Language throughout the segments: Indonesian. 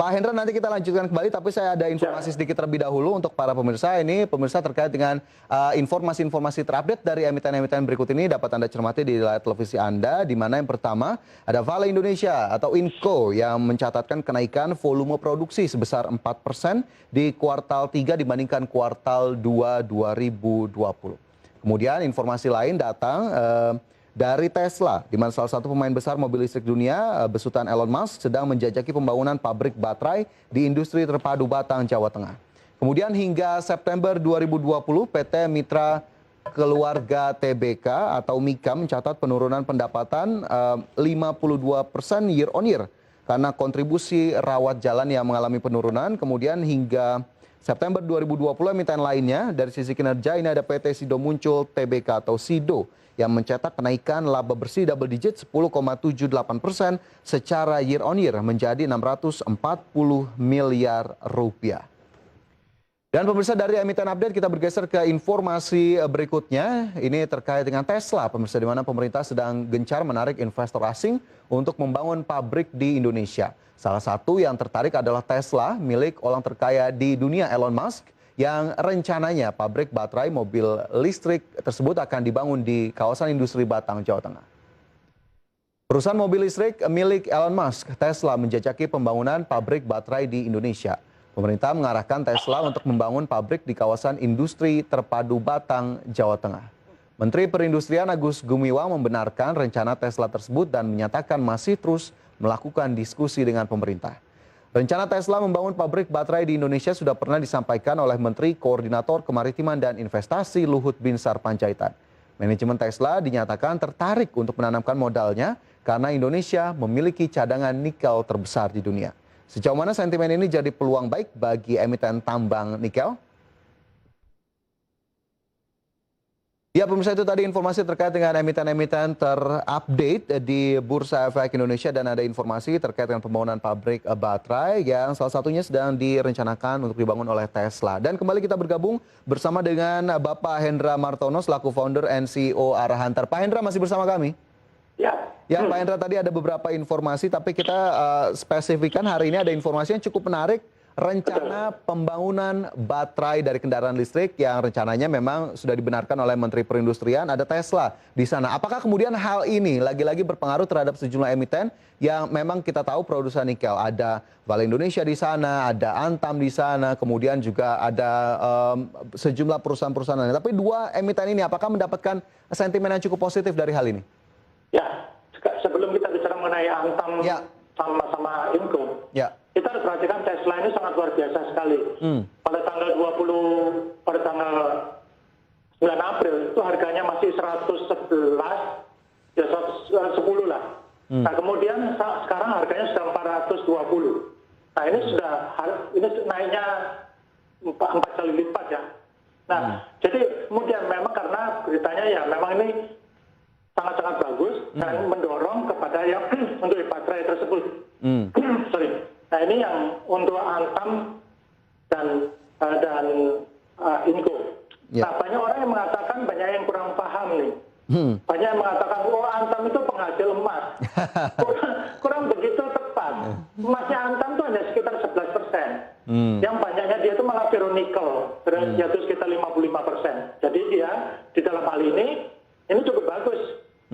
Pak Hendra nanti kita lanjutkan kembali, tapi saya ada informasi sedikit terlebih dahulu untuk para pemirsa. Ini pemirsa terkait dengan informasi-informasi terupdate dari emiten-emiten berikut ini dapat Anda cermati di layar televisi Anda, di mana yang pertama ada Vale Indonesia atau Inco yang mencatatkan kenaikan volume produksi sebesar 4% di kuartal 3 dibandingkan kuartal 2 2020. Kemudian informasi lain datang dari Tesla, di mana salah satu pemain besar mobil listrik dunia, besutan Elon Musk, sedang menjajaki pembangunan pabrik baterai di industri terpadu Batang, Jawa Tengah. Kemudian hingga September 2020, PT Mitra Keluarga TBK atau MIKA mencatat penurunan pendapatan 52% year on year karena kontribusi rawat jalan yang mengalami penurunan. Kemudian hingga September 2020 emiten lainnya dari sisi kinerja ini ada PT Sido Muncul TBK atau Sido yang mencetak kenaikan laba bersih double digit 10,78% secara year on year menjadi 640 miliar rupiah. Dan pemirsa, dari emiten update kita bergeser ke informasi berikutnya. Ini terkait dengan Tesla, pemirsa, di mana pemerintah sedang gencar menarik investor asing untuk membangun pabrik di Indonesia. Salah satu yang tertarik adalah Tesla, milik orang terkaya di dunia Elon Musk, yang rencananya pabrik baterai mobil listrik tersebut akan dibangun di kawasan industri Batang, Jawa Tengah. Perusahaan mobil listrik milik Elon Musk, Tesla, menjajaki pembangunan pabrik baterai di Indonesia. Pemerintah mengarahkan Tesla untuk membangun pabrik di kawasan industri terpadu Batang, Jawa Tengah. Menteri Perindustrian Agus Gumiwang membenarkan rencana Tesla tersebut dan menyatakan masih terus melakukan diskusi dengan pemerintah. Rencana Tesla membangun pabrik baterai di Indonesia sudah pernah disampaikan oleh Menteri Koordinator Kemaritiman dan Investasi Luhut Binsar Panjaitan. Manajemen Tesla dinyatakan tertarik untuk menanamkan modalnya karena Indonesia memiliki cadangan nikel terbesar di dunia. Sejauh mana sentimen ini jadi peluang baik bagi emiten tambang nikel? Ya, pemirsa, itu tadi informasi terkait dengan emiten-emiten terupdate di Bursa Efek Indonesia, dan ada informasi terkait dengan pembangunan pabrik baterai yang salah satunya sedang direncanakan untuk dibangun oleh Tesla. Dan kembali kita bergabung bersama dengan Bapak Hendra Martono selaku founder and CEO Arahantara. Pak Hendra masih bersama kami? Ya, Pak Hendra, tadi ada beberapa informasi, tapi kita spesifikkan hari ini ada informasi yang cukup menarik. Rencana pembangunan baterai dari kendaraan listrik yang rencananya memang sudah dibenarkan oleh Menteri Perindustrian, ada Tesla di sana. Apakah kemudian hal ini lagi-lagi berpengaruh terhadap sejumlah emiten yang memang kita tahu produsen nikel? Ada Vale Indonesia di sana, ada Antam di sana, kemudian juga ada sejumlah perusahaan-perusahaan lain. Tapi dua emiten ini apakah mendapatkan sentimen yang cukup positif dari hal ini? Ya, sebelum kita bicara mengenai Antam sama Inco, kita harus perhatikan Tesla ini sangat luar biasa sekali. Pada tanggal 9 April itu harganya masih 111, ya 110 lah. Nah, kemudian sekarang harganya sudah 420. Nah, ini naiknya 4 kali lipat ya. Nah, jadi kemudian memang karena beritanya ya memang ini sangat-sangat bagus dan mendorong kepada yang untuk baterai tersebut. Sorry. Nah, ini yang untuk Antam dan Inco. Nah, banyak orang yang mengatakan, banyak yang kurang paham nih. Banyak yang mengatakan, oh Antam itu penghasil emas. kurang begitu tepat. Emasnya Antam itu hanya sekitar 11%. Yang banyaknya dia itu malah ferronikel, yaitu sekitar 55%. Jadi dia di dalam hal ini cukup bagus.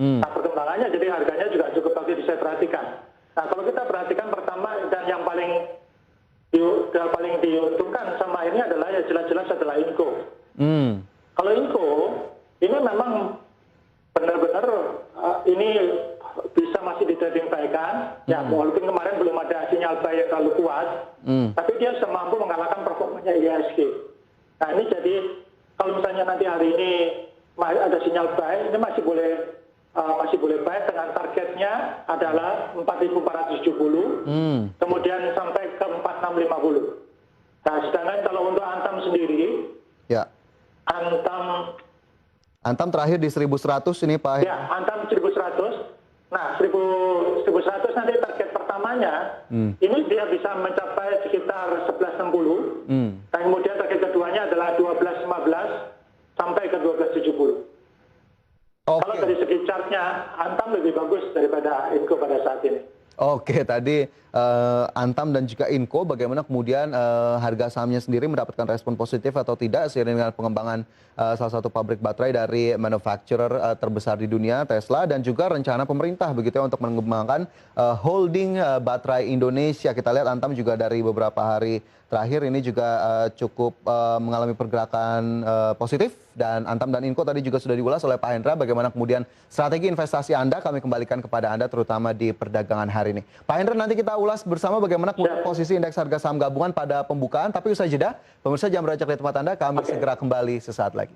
Nah, perkembangannya jadi harganya juga cukup bagus bisa perhatikan. Nah, kalau kita perhatikan pertama dan yang paling diuntungkan sama ini adalah ya jelas-jelas adalah Inco. Kalau Inco ini memang benar-benar ini bisa masih didedengkan. Ya, walaupun kemarin belum ada sinyal buy yang terlalu kuat, tapi dia sudah mampu mengalahkan performanya IHSG. Nah, ini jadi kalau misalnya nanti hari ini ada sinyal buy, ini masih boleh buy dengan targetnya adalah 4.470, kemudian sampai ke 4.650. Nah, sedangkan kalau untuk Antam sendiri, Antam terakhir di 1.100 ini, Pak. Ya, Antam 1.100. Nah, 1.100 nanti target pertamanya, ini dia bisa mencapai sekitar 11.60, dan kemudian target keduanya adalah 12.15 sampai ke 12.70. Kalau dari segi chartnya, Antam lebih bagus daripada Inco pada saat ini. Oke, tadi Antam dan juga Inco, bagaimana kemudian harga sahamnya sendiri mendapatkan respon positif atau tidak seiring dengan pengembangan salah satu pabrik baterai dari manufacturer terbesar di dunia, Tesla, dan juga rencana pemerintah begitu ya untuk mengembangkan holding baterai Indonesia. Kita lihat Antam juga dari beberapa hari terakhir ini juga cukup mengalami pergerakan positif, dan Antam dan Inco tadi juga sudah diulas oleh Pak Hendra bagaimana kemudian strategi investasi Anda kami kembalikan kepada Anda terutama di perdagangan hari ini. Pak Hendra, nanti kita ulas bersama bagaimana kemudian posisi indeks harga saham gabungan pada pembukaan, tapi usai jeda, pemirsa jangan beranjak dari tempat Anda, kami segera kembali sesaat lagi.